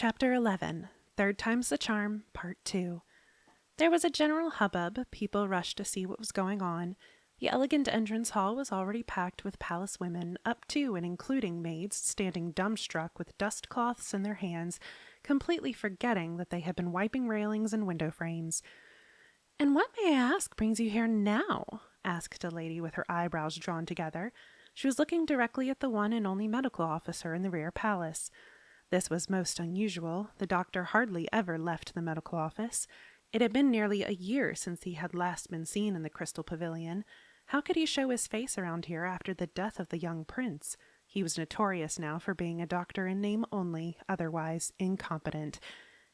Chapter 11. Third Time's the Charm, Part 2. There was a general hubbub. People rushed to see what was going on. The elegant entrance hall was already packed with palace women, up to and including maids standing dumbstruck with dust cloths in their hands, completely forgetting that they had been wiping railings and window frames. "And what, may I ask, brings you here now?" asked a lady with her eyebrows drawn together. She was looking directly at the one and only medical officer in the rear palace. This was most unusual. The doctor hardly ever left the medical office. It had been nearly a year since he had last been seen in the Crystal Pavilion. How could he show his face around here after the death of the young prince? He was notorious now for being a doctor in name only, otherwise incompetent.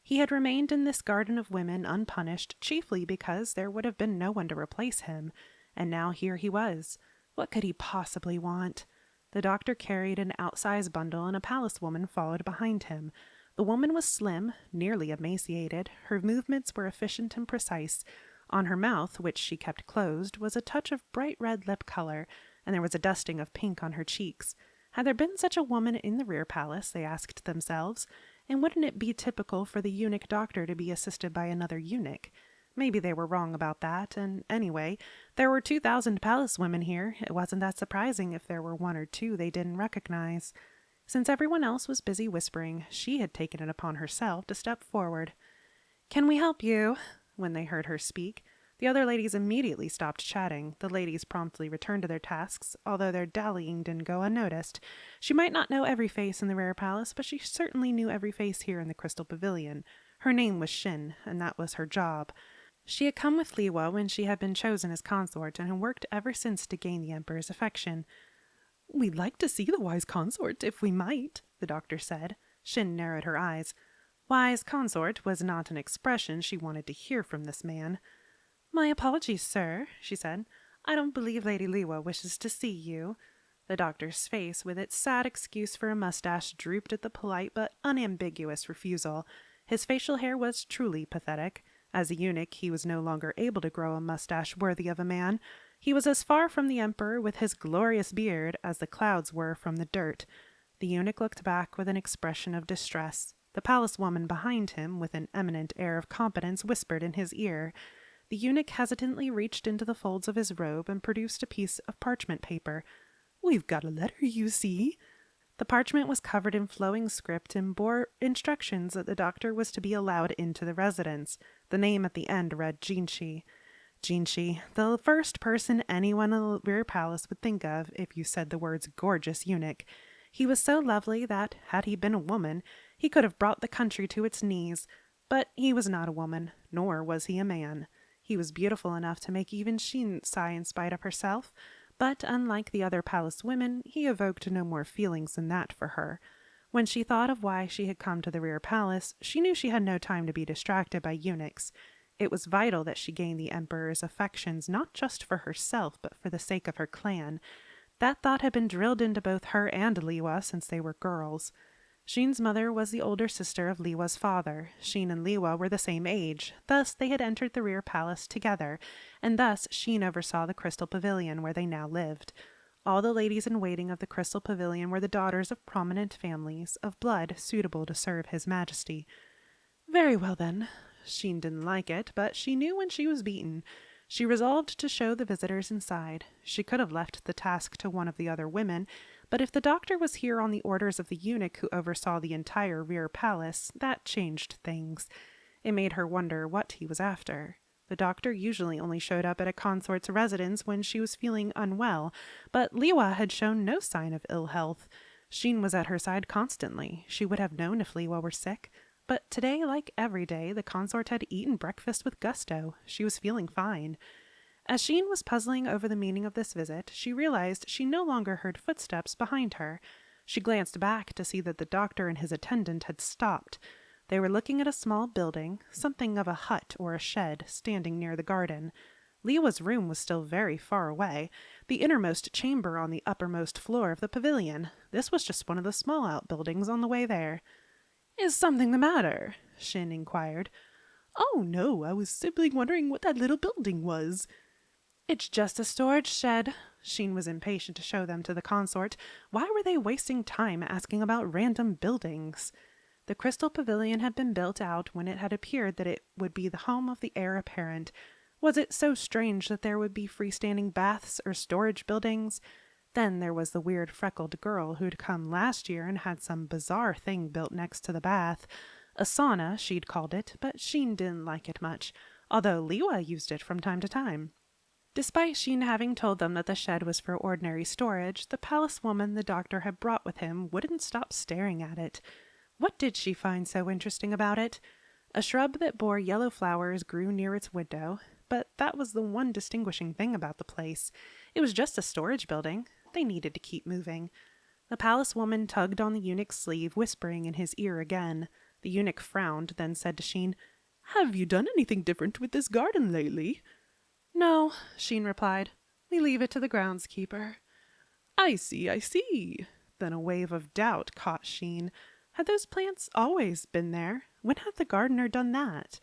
He had remained in this garden of women unpunished, chiefly because there would have been no one to replace him. And now here he was. What could he possibly want? The doctor carried an outsized bundle, and a palace woman followed behind him. The woman was slim, nearly emaciated. Her movements were efficient and precise. On her mouth, which she kept closed, was a touch of bright red lip color, and there was a dusting of pink on her cheeks. Had there been such a woman in the rear palace, they asked themselves, and wouldn't it be typical for the eunuch doctor to be assisted by another eunuch? Maybe they were wrong about that, and anyway, there were 2,000 palace women here. It wasn't that surprising if there were one or two they didn't recognize. Since everyone else was busy whispering, she had taken it upon herself to step forward. "Can we help you?" When they heard her speak, the other ladies immediately stopped chatting. The ladies promptly returned to their tasks, although their dallying didn't go unnoticed. She might not know every face in the rare palace, but she certainly knew every face here in the Crystal Pavilion. Her name was Shin, and that was her job. She had come with Liwa when she had been chosen as consort, and had worked ever since to gain the Emperor's affection. "We'd like to see the wise consort, if we might," the doctor said. Shin narrowed her eyes. Wise consort was not an expression she wanted to hear from this man. "My apologies, sir," she said. "I don't believe Lady Liwa wishes to see you." The doctor's face, with its sad excuse for a mustache, drooped at the polite but unambiguous refusal. His facial hair was truly pathetic. As a eunuch, he was no longer able to grow a mustache worthy of a man. He was as far from the emperor with his glorious beard as the clouds were from the dirt. The eunuch looked back with an expression of distress. The palace woman behind him, with an eminent air of competence, whispered in his ear. The eunuch hesitantly reached into the folds of his robe and produced a piece of parchment paper. "We've got a letter, you see." The parchment was covered in flowing script and bore instructions that the doctor was to be allowed into the residence. The name at the end read Jinshi. Jinshi, the first person anyone in the rear palace would think of if you said the words gorgeous eunuch. He was so lovely that, had he been a woman, he could have brought the country to its knees. But he was not a woman, nor was he a man. He was beautiful enough to make even Shin sigh in spite of herself, but unlike the other palace women, he evoked no more feelings than that for her. When she thought of why she had come to the rear palace, she knew she had no time to be distracted by eunuchs. It was vital that she gain the emperor's affections, not just for herself, but for the sake of her clan. That thought had been drilled into both her and Liwa since they were girls. Shin's mother was the older sister of Liwa's father. Shin and Liwa were the same age. Thus they had entered the rear palace together, and thus Shin oversaw the Crystal Pavilion where they now lived. All the ladies in waiting of the Crystal Pavilion were the daughters of prominent families, of blood suitable to serve His Majesty. Very well, then. Shin didn't like it, but she knew when she was beaten. She resolved to show the visitors inside. She could have left the task to one of the other women, but if the doctor was here on the orders of the eunuch who oversaw the entire rear palace, that changed things. It made her wonder what he was after. The doctor usually only showed up at a consort's residence when she was feeling unwell, but Liwa had shown no sign of ill health. Shin was at her side constantly. She would have known if Liwa were sick. But today, like every day, the consort had eaten breakfast with gusto. She was feeling fine. As Shin was puzzling over the meaning of this visit, she realized she no longer heard footsteps behind her. She glanced back to see that the doctor and his attendant had stopped. They were looking at a small building, something of a hut or a shed, standing near the garden. Liwa's room was still very far away, the innermost chamber on the uppermost floor of the pavilion. This was just one of the small outbuildings on the way there. "Is something the matter?" Shin inquired. "Oh, no, I was simply wondering what that little building was." "It's just a storage shed." Shin was impatient to show them to the consort. Why were they wasting time asking about random buildings? The Crystal Pavilion had been built out when it had appeared that it would be the home of the heir apparent. Was it so strange that there would be freestanding baths or storage buildings? Then there was the weird freckled girl who'd come last year and had some bizarre thing built next to the bath. A sauna, she'd called it, but Sheen didn't like it much, although Liwa used it from time to time. Despite Sheen having told them that the shed was for ordinary storage, the palace woman the doctor had brought with him wouldn't stop staring at it. What did she find so interesting about it? A shrub that bore yellow flowers grew near its window, but that was the one distinguishing thing about the place. It was just a storage building. They needed to keep moving. The palace woman tugged on the eunuch's sleeve, whispering in his ear again. The eunuch frowned, then said to Sheen, "Have you done anything different with this garden lately?" "No," Sheen replied. "We leave it to the groundskeeper." I see. Then a wave of doubt caught Sheen. Had those plants always been there? When had the gardener done that?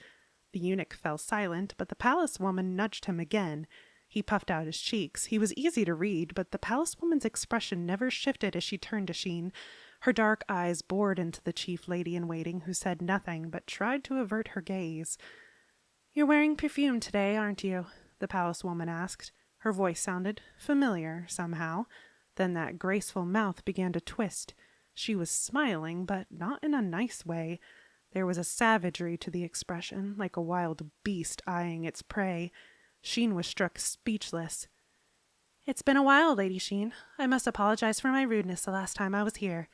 The eunuch fell silent, but the palace woman nudged him again. He puffed out his cheeks. He was easy to read, but the palace woman's expression never shifted as she turned to Sheen. Her dark eyes bored into the chief lady-in-waiting, who said nothing, but tried to avert her gaze. "You're wearing perfume today, aren't you?" the palace woman asked. Her voice sounded familiar, somehow. Then that graceful mouth began to twist. She was smiling, but not in a nice way. There was a savagery to the expression, like a wild beast eyeing its prey. Sheen was struck speechless. "It's been a while, Lady Sheen. I must apologize for my rudeness the last time I was here."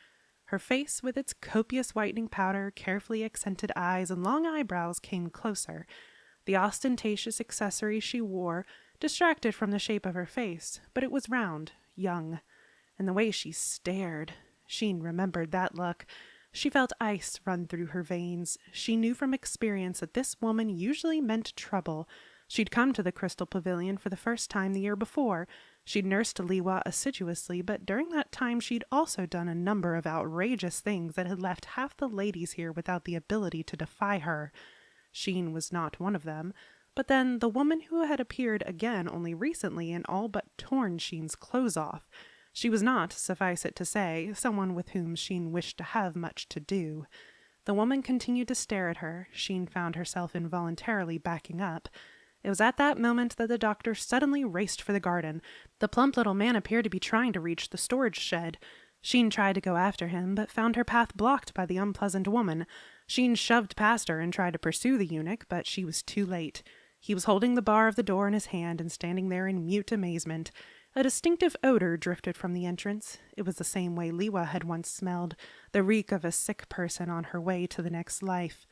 Her face, with its copious whitening powder, carefully accented eyes, and long eyebrows, came closer. The ostentatious accessory she wore distracted from the shape of her face, but it was round, young. And the way she stared. Sheen remembered that look. She felt ice run through her veins. She knew from experience that this woman usually meant trouble. She'd come to the Crystal Pavilion for the first time the year before. She'd nursed Liwa assiduously, but during that time she'd also done a number of outrageous things that had left half the ladies here without the ability to defy her. Sheen was not one of them. But then the woman who had appeared again only recently and all but torn Sheen's clothes off. She was not, suffice it to say, someone with whom Sheen wished to have much to do. The woman continued to stare at her. Sheen found herself involuntarily backing up. It was at that moment that the doctor suddenly raced for the garden. The plump little man appeared to be trying to reach the storage shed. Sheen tried to go after him, but found her path blocked by the unpleasant woman. Sheen shoved past her and tried to pursue the eunuch, but she was too late. He was holding the bar of the door in his hand and standing there in mute amazement. A distinctive odor drifted from the entrance. It was the same way Liwa had once smelled, the reek of a sick person on her way to the next life.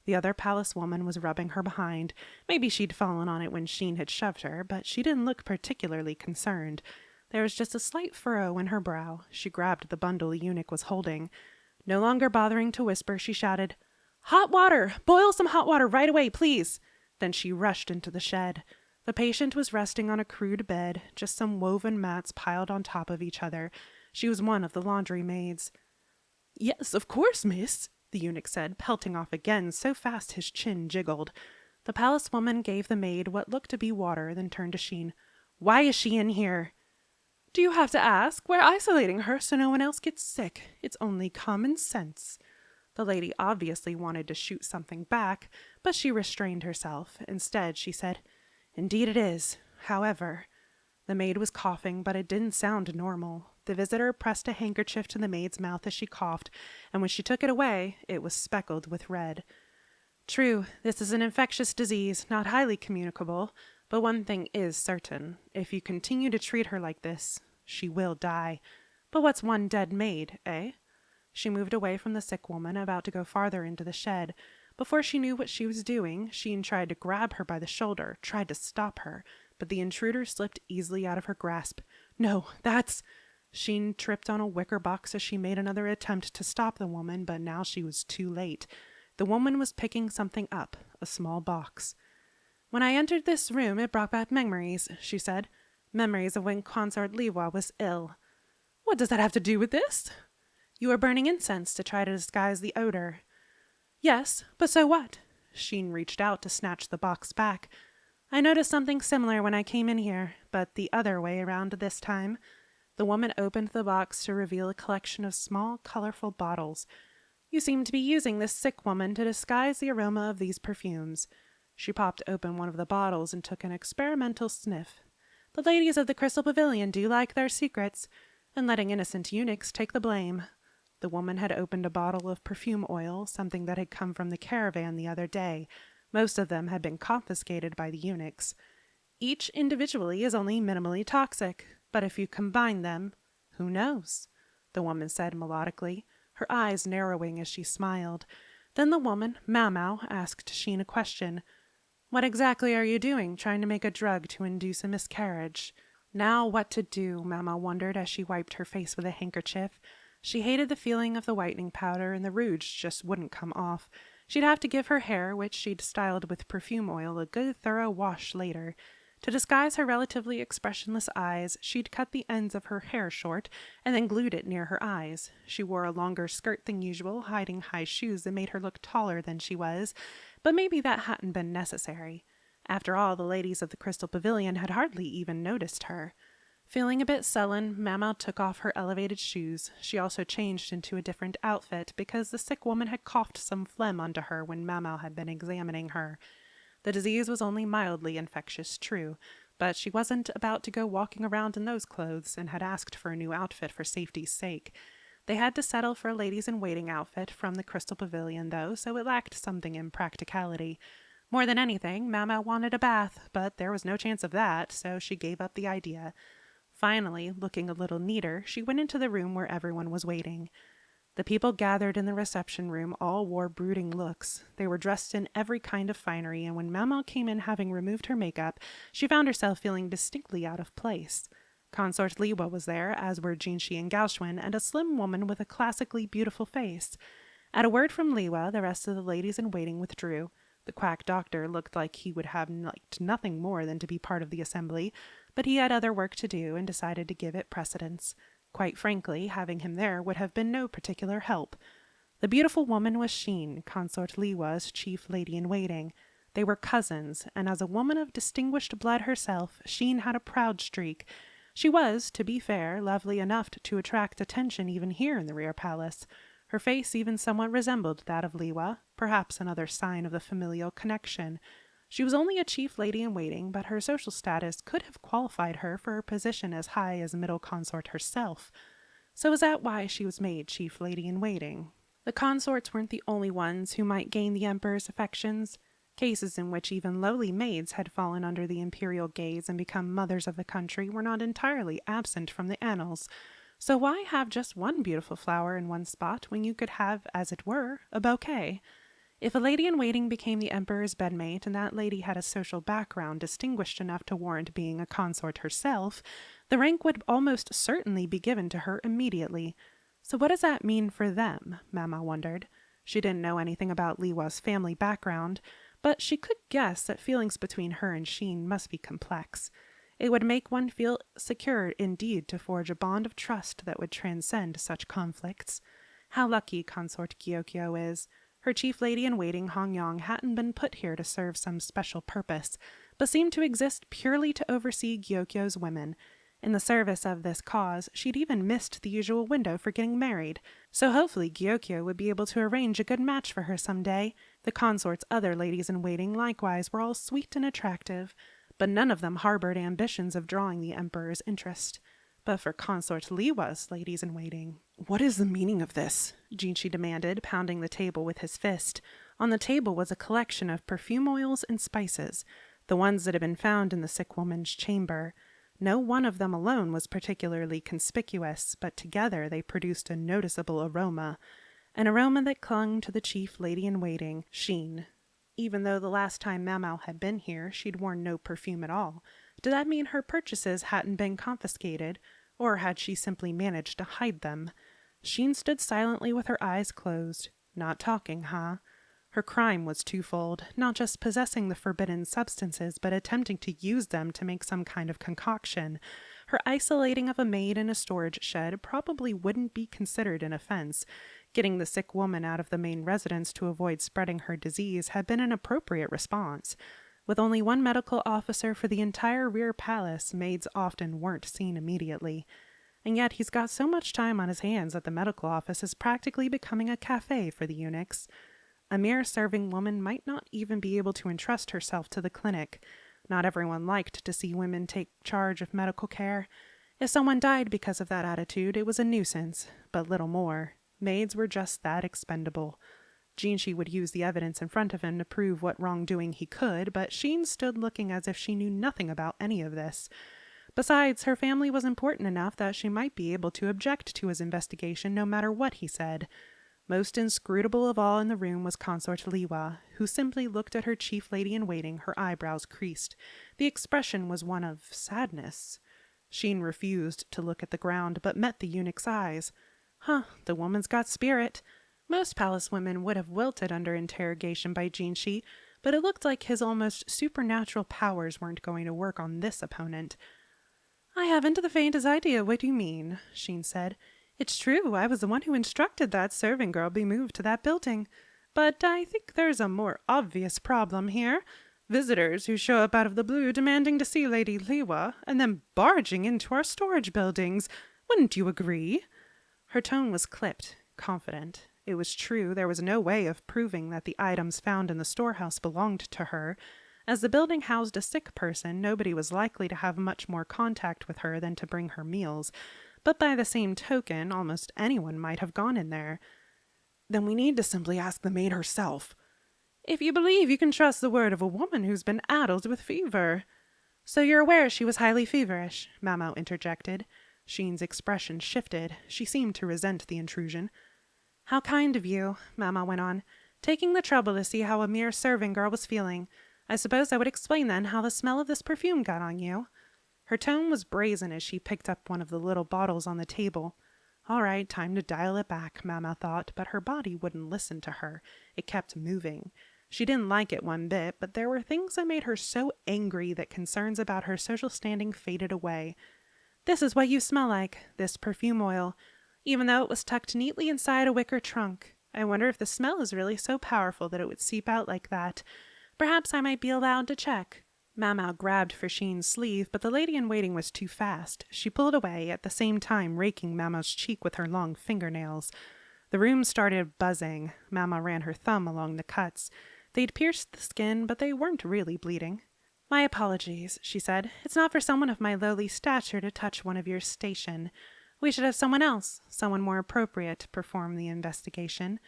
The other palace woman was rubbing her behind. Maybe she'd fallen on it when Sheen had shoved her, but she didn't look particularly concerned. There was just a slight furrow in her brow. She grabbed the bundle the eunuch was holding. No longer bothering to whisper, she shouted, "Hot water! Boil some hot water right away, please!" Then she rushed into the shed. The patient was resting on a crude bed, just some woven mats piled on top of each other. She was one of the laundry maids. "Yes, of course, miss," the eunuch said, pelting off again so fast his chin jiggled. The palace woman gave the maid what looked to be water, then turned to Sheen. "Why is she in here?" "Do you have to ask? We're isolating her so no one else gets sick. It's only common sense." The lady obviously wanted to shoot something back, but she restrained herself. Instead, she said, "Indeed it is. However," the maid was coughing, but it didn't sound normal. The visitor pressed a handkerchief to the maid's mouth as she coughed, and when she took it away, it was speckled with red. "True, this is an infectious disease, not highly communicable, but one thing is certain. If you continue to treat her like this, she will die. But what's one dead maid, eh?" She moved away from the sick woman, about to go farther into the shed. Before she knew what she was doing, Sheen tried to grab her by the shoulder, tried to stop her, but the intruder slipped easily out of her grasp. "No, that's—" Sheen tripped on a wicker box as she made another attempt to stop the woman, but now she was too late. The woman was picking something up, a small box. "When I entered this room, it brought back memories," she said. "Memories of when Consort Liwa was ill." "What does that have to do with this?" "You were burning incense to try to disguise the odor." "Yes, but so what?" Sheen reached out to snatch the box back. "I noticed something similar when I came in here, but the other way around this time." The woman opened the box to reveal a collection of small, colorful bottles. You seem to be using this sick woman to disguise the aroma of these perfumes." She popped open one of the bottles and took an experimental sniff. "The ladies of the Crystal Pavilion do like their secrets, and letting innocent eunuchs take the blame." The woman had opened a bottle of perfume oil, something that had come from the caravan the other day. Most of them had been confiscated by the eunuchs. "Each individually is only minimally toxic, but if you combine them, who knows?" the woman said melodically, her eyes narrowing as she smiled. Then the woman, Mau, asked Sheen a question. "What exactly are you doing, trying to make a drug to induce a miscarriage?" Now what to do, Mau wondered as she wiped her face with a handkerchief. She hated the feeling of the whitening powder, and the rouge just wouldn't come off. She'd have to give her hair, which she'd styled with perfume oil, a good thorough wash later. To disguise her relatively expressionless eyes, she'd cut the ends of her hair short and then glued it near her eyes. She wore a longer skirt than usual, hiding high shoes that made her look taller than she was, but maybe that hadn't been necessary. After all, the ladies of the Crystal Pavilion had hardly even noticed her. Feeling a bit sullen, Mau took off her elevated shoes. She also changed into a different outfit because the sick woman had coughed some phlegm onto her when Mau had been examining her. The disease was only mildly infectious, true, but she wasn't about to go walking around in those clothes and had asked for a new outfit for safety's sake. They had to settle for a ladies-in-waiting outfit from the Crystal Pavilion, though, so it lacked something in practicality. More than anything, Mau wanted a bath, but there was no chance of that, so she gave up the idea. Finally, looking a little neater, she went into the room where everyone was waiting. The people gathered in the reception room all wore brooding looks. They were dressed in every kind of finery, and when Mau came in having removed her makeup, she found herself feeling distinctly out of place. Consort Liwa was there, as were Jinshi and Gaoxuan, and a slim woman with a classically beautiful face. At a word from Liwa, the rest of the ladies-in-waiting withdrew. The quack doctor looked like he would have liked nothing more than to be part of the assembly, but he had other work to do and decided to give it precedence. Quite frankly, having him there would have been no particular help. The beautiful woman was Sheen, Consort Liwa's chief lady-in-waiting. They were cousins, and as a woman of distinguished blood herself, Sheen had a proud streak. She was, to be fair, lovely enough to attract attention even here in the rear palace. Her face even somewhat resembled that of Liwa, perhaps another sign of the familial connection. She was only a chief lady-in-waiting, but her social status could have qualified her for a position as high as middle consort herself. So was that why she was made chief lady-in-waiting? The consorts weren't the only ones who might gain the emperor's affections. Cases in which even lowly maids had fallen under the imperial gaze and become mothers of the country were not entirely absent from the annals. So why have just one beautiful flower in one spot when you could have, as it were, a bouquet? If a lady-in-waiting became the emperor's bedmate, and that lady had a social background distinguished enough to warrant being a consort herself, the rank would almost certainly be given to her immediately. So what does that mean for them? Mau wondered. She didn't know anything about Liwa's family background, but she could guess that feelings between her and Sheen must be complex. It would make one feel secure indeed to forge a bond of trust that would transcend such conflicts. How lucky Consort Gyokyo is. Her chief lady-in-waiting, Hongyang, hadn't been put here to serve some special purpose, but seemed to exist purely to oversee Gyokyo's women. In the service of this cause, she'd even missed the usual window for getting married, so hopefully Gyokyo would be able to arrange a good match for her some day. The consort's other ladies-in-waiting likewise were all sweet and attractive, but none of them harbored ambitions of drawing the emperor's interest. But for Consort Liwa's ladies-in-waiting... "What is the meaning of this?" Jinshi demanded, pounding the table with his fist. On the table was a collection of perfume oils and spices, the ones that had been found in the sick woman's chamber. No one of them alone was particularly conspicuous, but together they produced a noticeable aroma, an aroma that clung to the chief lady-in-waiting, Sheen. Even though the last time Mau had been here, she'd worn no perfume at all. Did that mean her purchases hadn't been confiscated, or had she simply managed to hide them? Sheen stood silently with her eyes closed. Not talking, huh? Her crime was twofold, not just possessing the forbidden substances, but attempting to use them to make some kind of concoction. Her isolating of a maid in a storage shed probably wouldn't be considered an offense. Getting the sick woman out of the main residence to avoid spreading her disease had been an appropriate response. With only one medical officer for the entire rear palace, maids often weren't seen immediately. And yet he's got so much time on his hands that the medical office is practically becoming a cafe for the eunuchs. A mere serving woman might not even be able to entrust herself to the clinic. Not everyone liked to see women take charge of medical care. If someone died because of that attitude, it was a nuisance, but little more. Maids were just that expendable. Jinshi would use the evidence in front of him to prove what wrongdoing he could, but Sheen stood looking as if she knew nothing about any of this. Besides, her family was important enough that she might be able to object to his investigation no matter what he said. Most inscrutable of all in the room was Consort Liwa, who simply looked at her chief lady-in-waiting, her eyebrows creased. The expression was one of sadness. Sheen refused to look at the ground, but met the eunuch's eyes. The woman's got spirit. Most palace women would have wilted under interrogation by Jinshi, but it looked like his almost supernatural powers weren't going to work on this opponent. I haven't the faintest idea what you mean, Sheen said. It's true, I was the one who instructed that serving girl be moved to that building. But I think there's a more obvious problem here. Visitors who show up out of the blue demanding to see Lady Liwa, and then barging into our storage buildings. Wouldn't you agree? Her tone was clipped, confident. It was true, there was no way of proving that the items found in the storehouse belonged to her. As the building housed a sick person, nobody was likely to have much more contact with her than to bring her meals. But by the same token, almost anyone might have gone in there. Then we need to simply ask the maid herself. If you believe you can trust the word of a woman who's been addled with fever. So you're aware she was highly feverish, Mamo interjected. Sheen's expression shifted. She seemed to resent the intrusion. How kind of you, Mamo went on, taking the trouble to see how a mere serving girl was feeling. I suppose that would explain then how the smell of this perfume got on you. Her tone was brazen as she picked up one of the little bottles on the table. All right, time to dial it back, Mama thought, but her body wouldn't listen to her. It kept moving. She didn't like it one bit, but there were things that made her so angry that concerns about her social standing faded away. This is what you smell like, this perfume oil, even though it was tucked neatly inside a wicker trunk. I wonder if the smell is really so powerful that it would seep out like that. Perhaps I might be allowed to check. Mama grabbed for Sheen's sleeve, but the lady-in-waiting was too fast. She pulled away, at the same time raking Mama's cheek with her long fingernails. The room started buzzing. Mama ran her thumb along the cuts. They'd pierced the skin, but they weren't really bleeding. My apologies, she said. It's not for someone of my lowly stature to touch one of your station. We should have someone else, someone more appropriate to perform the investigation.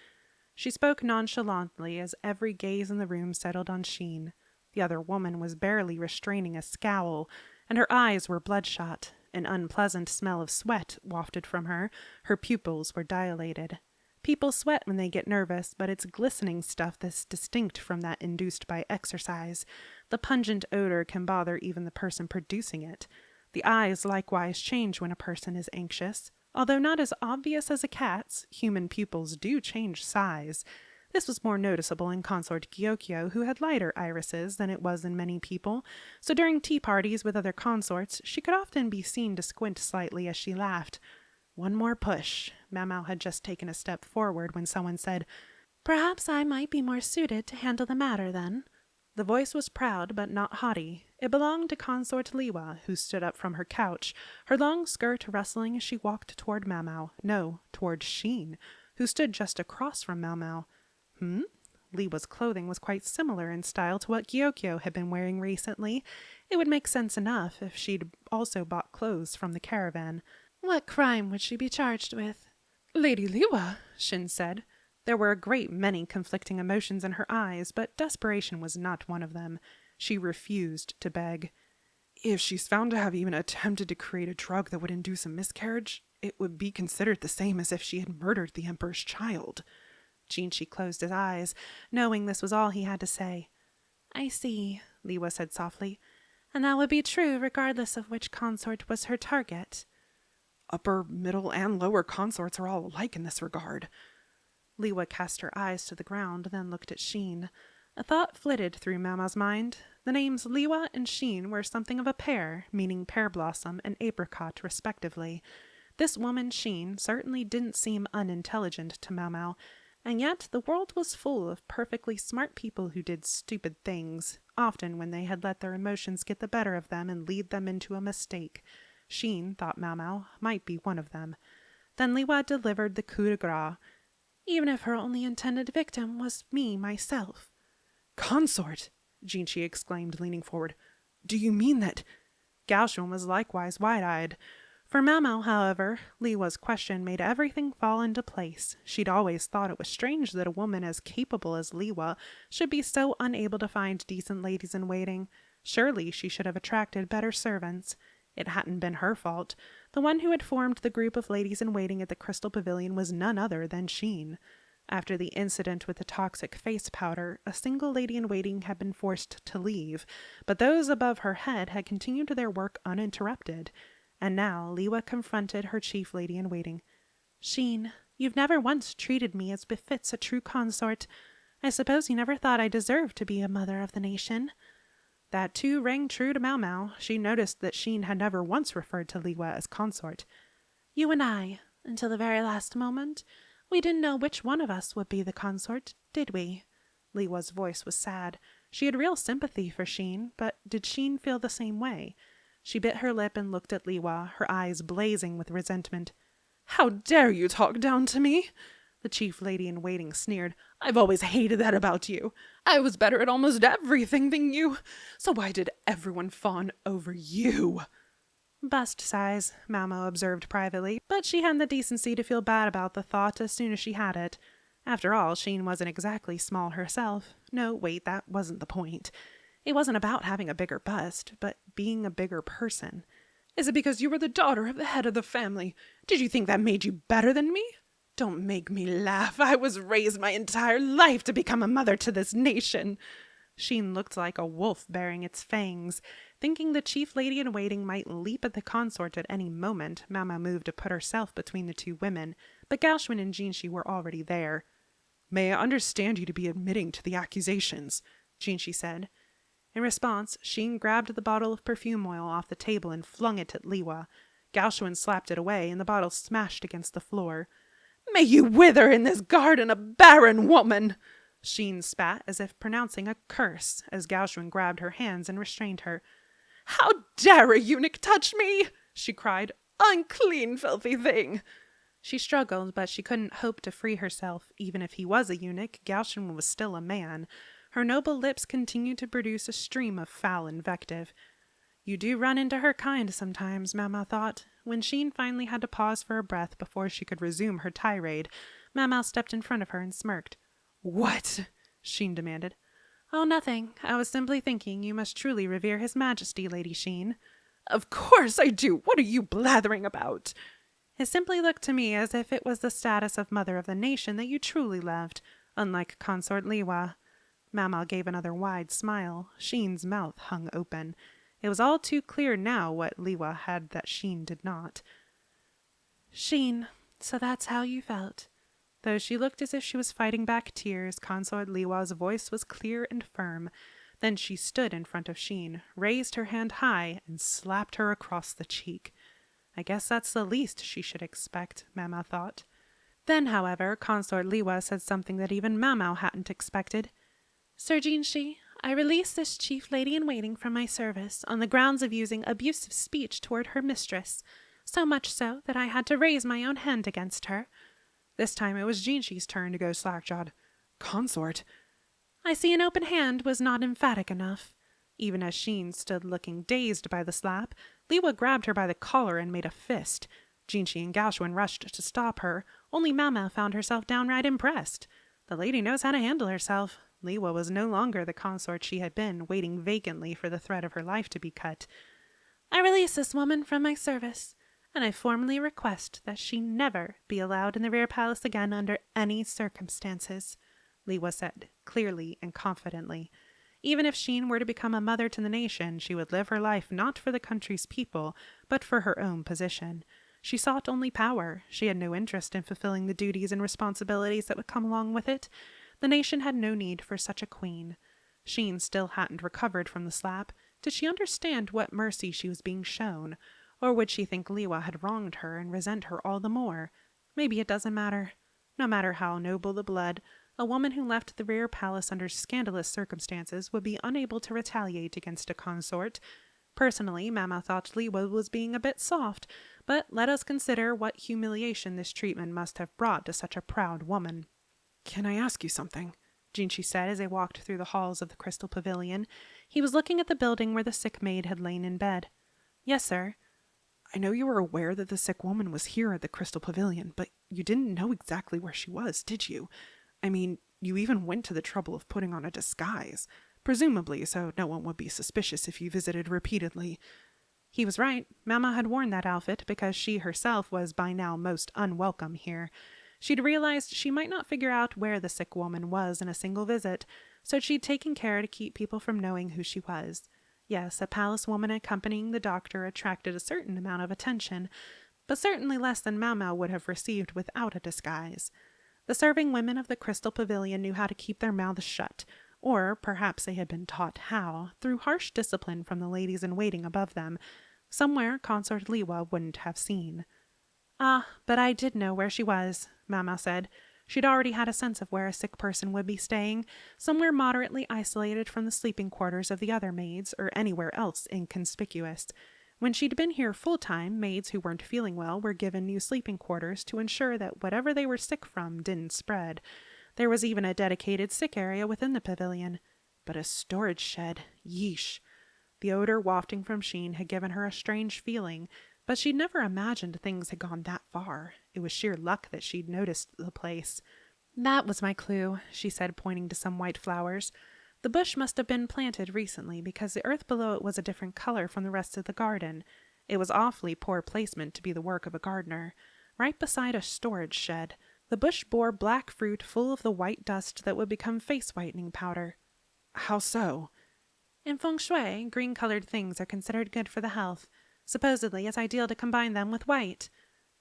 She spoke nonchalantly as every gaze in the room settled on Sheen. The other woman was barely restraining a scowl, and her eyes were bloodshot. An unpleasant smell of sweat wafted from her. Her pupils were dilated. People sweat when they get nervous, but it's glistening stuff that's distinct from that induced by exercise. The pungent odor can bother even the person producing it. The eyes likewise change when a person is anxious. Although not as obvious as a cat's, human pupils do change size. This was more noticeable in Consort Gyokyo, who had lighter irises than it was in many people, so during tea parties with other consorts, she could often be seen to squint slightly as she laughed. One more push. Mamau had just taken a step forward when someone said, Perhaps I might be more suited to handle the matter, then. The voice was proud, but not haughty. It belonged to Consort Liwa, who stood up from her couch, her long skirt rustling as she walked toward Mamau. No, toward Sheen, who stood just across from Mamau. Liwa's clothing was quite similar in style to what Gyokyo had been wearing recently. It would make sense enough if she'd also bought clothes from the caravan. What crime would she be charged with? Lady Liwa, Shin said. There were a great many conflicting emotions in her eyes, but desperation was not one of them. She refused to beg. If she's found to have even attempted to create a drug that would induce a miscarriage, it would be considered the same as if she had murdered the Emperor's child. Jinshi closed his eyes, knowing this was all he had to say. I see, Liwa said softly. And that would be true regardless of which consort was her target. Upper, middle, and lower consorts are all alike in this regard. Liwa cast her eyes to the ground, then looked at Sheen. A thought flitted through Mama's mind. The names Liwa and Sheen were something of a pair, meaning pear blossom and apricot, respectively. This woman, Sheen, certainly didn't seem unintelligent to Mamau, and yet the world was full of perfectly smart people who did stupid things, often when they had let their emotions get the better of them and lead them into a mistake. Sheen thought Mau Mau might be one of them. Then Liwa delivered the coup de grace. Even if her only intended victim was me myself. Consort! Jinshi exclaimed, leaning forward. Do you mean that? Gaoshun was likewise wide-eyed. For Mau Mau, however, Liwa's question made everything fall into place. She'd always thought it was strange that a woman as capable as Liwa should be so unable to find decent ladies in waiting. Surely she should have attracted better servants. It hadn't been her fault. The one who had formed the group of ladies in waiting at the Crystal Pavilion was none other than Sheen. After the incident with the toxic face powder, a single lady in waiting had been forced to leave, but those above her head had continued their work uninterrupted. And now Liwa confronted her chief lady in waiting. Sheen, you've never once treated me as befits a true consort. I suppose you never thought I deserved to be a mother of the nation. That too rang true to Mau Mau. She noticed that Sheen had never once referred to Liwa as consort. You and I, until the very last moment, we didn't know which one of us would be the consort, did we? Liwa's voice was sad. She had real sympathy for Sheen, but did Sheen feel the same way? She bit her lip and looked at Liwa, her eyes blazing with resentment. How dare you talk down to me? The chief lady in waiting sneered. I've always hated that about you. I was better at almost everything than you. So why did everyone fawn over you? Bust size, Mau Mau observed privately, but she had the decency to feel bad about the thought as soon as she had it. After all, Sheen wasn't exactly small herself. No, wait, that wasn't the point. It wasn't about having a bigger bust, but being a bigger person. Is it because you were the daughter of the head of the family? Did you think that made you better than me? Don't make me laugh. I was raised my entire life to become a mother to this nation. Sheen looked like a wolf baring its fangs. Thinking the chief lady in waiting might leap at the consort at any moment, Mau Mau moved to put herself between the two women, but Gaoshun and Jinshi were already there. May I understand you to be admitting to the accusations? Jinshi said. In response, Sheen grabbed the bottle of perfume oil off the table and flung it at Liwa. Gaoshun slapped it away, and the bottle smashed against the floor. May you wither in this garden, a barren woman! Sheen spat as if pronouncing a curse, as Gaoshun grabbed her hands and restrained her. How dare a eunuch touch me? She cried. Unclean, filthy thing! She struggled, but she couldn't hope to free herself. Even if he was a eunuch, Gaoshun was still a man. Her noble lips continued to produce a stream of foul invective. You do run into her kind sometimes, Mau Mau thought. When Sheen finally had to pause for a breath before she could resume her tirade, Mau Mau stepped in front of her and smirked. What? Sheen demanded. Oh, nothing. I was simply thinking you must truly revere His Majesty, Lady Sheen. Of course I do. What are you blathering about? It simply looked to me as if it was the status of Mother of the Nation that you truly loved, unlike Consort Liwa. Mau Mau gave another wide smile. Sheen's mouth hung open. It was all too clear now what Liwa had that Sheen did not. Sheen, so that's how you felt. Though she looked as if she was fighting back tears, Consort Liwa's voice was clear and firm. Then she stood in front of Sheen, raised her hand high, and slapped her across the cheek. I guess that's the least she should expect, Mau Mau thought. Then, however, Consort Liwa said something that even Mau Mau hadn't expected. Sir Jinshi, I release this chief lady in waiting from my service on the grounds of using abusive speech toward her mistress, so much so that I had to raise my own hand against her. This time it was Jinshi's turn to go slack-jawed. Consort? I see an open hand was not emphatic enough. Even as Sheen stood looking dazed by the slap, Liwa grabbed her by the collar and made a fist. Jinshi and Gaoshun rushed to stop her. Only Mau Mau found herself downright impressed. The lady knows how to handle herself. Liwa was no longer the consort she had been, waiting vacantly for the thread of her life to be cut. I release this woman from my service, and I formally request that she never be allowed in the rear palace again under any circumstances, Liwa said, clearly and confidently. Even if Sheen were to become a mother to the nation, she would live her life not for the country's people, but for her own position. She sought only power. She had no interest in fulfilling the duties and responsibilities that would come along with it. The nation had no need for such a queen. Sheen still hadn't recovered from the slap. Did she understand what mercy she was being shown? Or would she think Liwa had wronged her and resent her all the more? Maybe it doesn't matter. No matter how noble the blood, a woman who left the rear palace under scandalous circumstances would be unable to retaliate against a consort. Personally, Mama thought Liwa was being a bit soft, but let us consider what humiliation this treatment must have brought to such a proud woman. Can I ask you something? Jinchi said as they walked through the halls of the Crystal Pavilion. He was looking at the building where the sick maid had lain in bed. Yes, sir. I know you were aware that the sick woman was here at the Crystal Pavilion, but you didn't know exactly where she was, did you? I mean, you even went to the trouble of putting on a disguise, presumably so no one would be suspicious if you visited repeatedly. He was right. Mama had worn that outfit because she herself was by now most unwelcome here. She'd realized she might not figure out where the sick woman was in a single visit, so she'd taken care to keep people from knowing who she was. Yes, a palace woman accompanying the doctor attracted a certain amount of attention, but certainly less than Mama would have received without a disguise. The serving women of the Crystal Pavilion knew how to keep their mouths shut, or perhaps they had been taught how, through harsh discipline from the ladies-in-waiting above them, somewhere Consort Liwa wouldn't have seen. Ah, but I did know where she was, Mama said. She'd already had a sense of where a sick person would be staying, somewhere moderately isolated from the sleeping quarters of the other maids, or anywhere else inconspicuous. When she'd been here full-time, maids who weren't feeling well were given new sleeping quarters to ensure that whatever they were sick from didn't spread. There was even a dedicated sick area within the pavilion. But a storage shed, yeesh. The odor wafting from Sheen had given her a strange feeling, but she'd never imagined things had gone that far. It was sheer luck that she'd noticed the place. That was my clue, she said, pointing to some white flowers. The bush must have been planted recently because the earth below it was a different color from the rest of the garden. It was awfully poor placement to be the work of a gardener. Right beside a storage shed, the bush bore black fruit full of the white dust that would become face-whitening powder. How so? In feng shui, green-colored things are considered good for the health. Supposedly, it's ideal to combine them with white.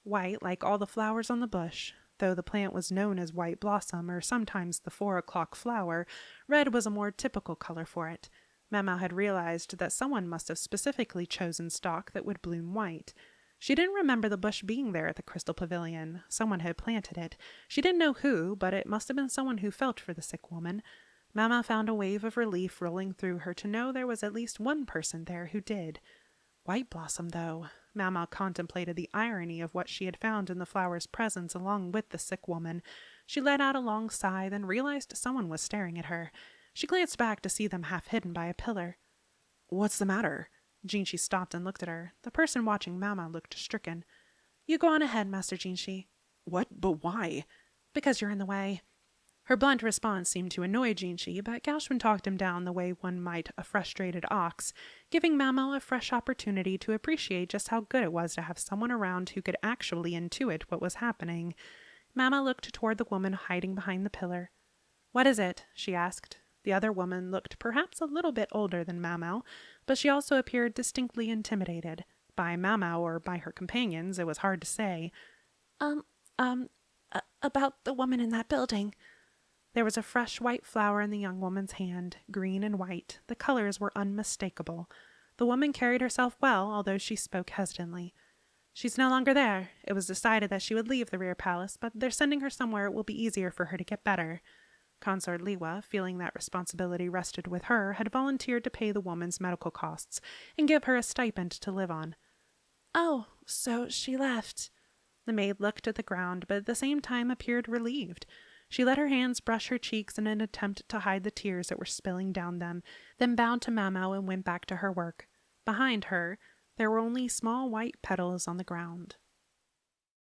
White, like all the flowers on the bush. Though the plant was known as white blossom, or sometimes the 4 o'clock flower, red was a more typical color for it. Mama had realized that someone must have specifically chosen stock that would bloom white. She didn't remember the bush being there at the Crystal Pavilion. Someone had planted it. She didn't know who, but it must have been someone who felt for the sick woman. Mama found a wave of relief rolling through her to know there was at least one person there who did. White blossom, though. Mama contemplated the irony of what she had found in the flower's presence along with the sick woman. She let out a long sigh, then realized someone was staring at her. She glanced back to see them half hidden by a pillar. What's the matter? Jinshi stopped and looked at her. The person watching Mama looked stricken. You go on ahead, Master Jinshi. What? But why? Because you're in the way. Her blunt response seemed to annoy Jinshi, but Gauchman talked him down the way one might a frustrated ox, giving Mamo a fresh opportunity to appreciate just how good it was to have someone around who could actually intuit what was happening. Mama looked toward the woman hiding behind the pillar. What is it? She asked. The other woman looked perhaps a little bit older than Mamo, but she also appeared distinctly intimidated. By Mamo or by her companions, it was hard to say. About the woman in that building. There was a fresh white flower in the young woman's hand, green and white. The colors were unmistakable. The woman carried herself well, although she spoke hesitantly. She's no longer there. It was decided that she would leave the rear palace, but they're sending her somewhere it will be easier for her to get better. Consort Liwa, feeling that responsibility rested with her, had volunteered to pay the woman's medical costs and give her a stipend to live on. Oh, so she left. The maid looked at the ground, but at the same time appeared relieved. She let her hands brush her cheeks in an attempt to hide the tears that were spilling down them, then bowed to Mamo and went back to her work. Behind her, there were only small white petals on the ground.